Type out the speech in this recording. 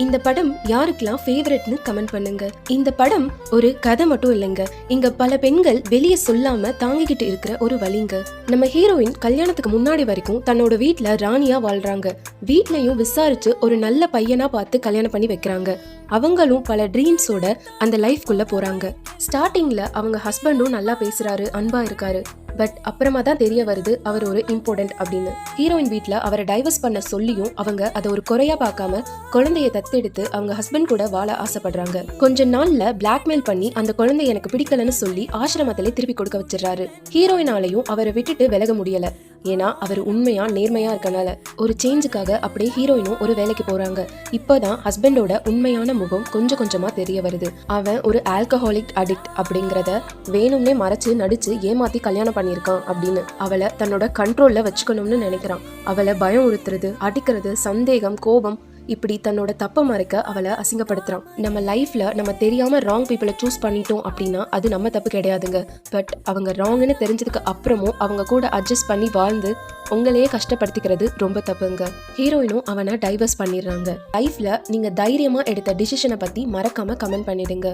இந்த படம் யாருக்கெல்லாம் ஃபேவரட்னு கமெண்ட் பண்ணுங்க. இந்த படம் ஒரு கதை மட்டும் இல்லைங்க, இங்க பல பெண்கள் வெளியே சொல்லாம தாங்கிக்கிட்டு இருக்கிற ஒரு வலிங்க. நம்ம ஹீரோயின் கல்யாணத்துக்கு முன்னாடி வரைக்கும் தன்னோட வீட்ல ராணியா வாழ்றாங்க. வீட்லயும் விசாரிச்சு ஒரு நல்ல பையனா பார்த்து கல்யாணம் பண்ணி வைக்கிறாங்க. அவங்களும் பல ட்ரீம்ஸோட அந்த லைஃப்குள்ள போறாங்க. ஸ்டார்டிங்ல அவங்க ஹஸ்பண்டும் நல்லா பேசுறாரு, அன்பா இருக்காரு. பட் அப்புறமா தான் தெரிய வருது அவர் ஒரு இம்பார்ட்டன்ட் அப்படின்னு. ஹீரோயின் வீட்ல அவரை டைவர்ஸ் பண்ண சொல்லியும் அவங்க அதை ஒரு குறையா பார்க்காம குழந்தைய தத்தெடுத்து அவங்க ஹஸ்பண்ட் கூட வாழ ஆசைப்படுறாங்க. கொஞ்ச நாள்ல பிளாக்மெயில் பண்ணி அந்த குழந்தைய எனக்கு பிடிக்கலன்னு சொல்லி ஆசிரமத்திலே திருப்பி கொடுக்க வச்சிடறாரு. ஹீரோயினாலையும் அவரை விட்டுட்டு விலக முடியல. ஏன்னா அவர் உண்மையா நேர்மையா இருக்கனால. ஒரு சேஞ்சுக்காக அப்படியே ஹீரோயினும் ஒரு வேலைக்கு போறாங்க. இப்பதான் ஹஸ்பண்டோட உண்மையான முகம் கொஞ்சம் கொஞ்சமா தெரிய வருது. அவன் ஒரு ஆல்கஹாலிக் அடிக்ட் அப்படிங்கறத வேணும்னே மறைச்சு நடிச்சு ஏமாத்தி கல்யாணம் பண்ணிருக்கான் அப்படின்னு. அவளை தன்னோட கண்ட்ரோல்ல வச்சுக்கணும்னு நினைக்கிறான். அவளை பயம் உறுத்துறது, அடிக்கிறது, சந்தேகம், கோபம், இப்படி தன்னோட தப்ப மறைக்க அவளை அசிங்கப்படுத்துறான். நம்ம லைஃப்ல நம்ம தெரியாம ராங் பீப்புளை சூஸ் பண்ணிட்டோம் அப்படின்னா அது நம்ம தப்பு கிடையாதுங்க. பட் அவங்க ராங்னு தெரிஞ்சதுக்கு அப்புறமும் அவங்க கூட அட்ஜஸ்ட் பண்ணி வாழ்ந்து உங்களையே கஷ்டப்படுத்திக்கிறது ரொம்ப தப்புங்க. ஹீரோயினும் அவனை டைவர்ஸ் பண்ணிடுறாங்க. லைஃப்ல நீங்க தைரியமா எடுத்த டிசிஷனை பத்தி மறக்காம கமெண்ட் பண்ணிடுங்க.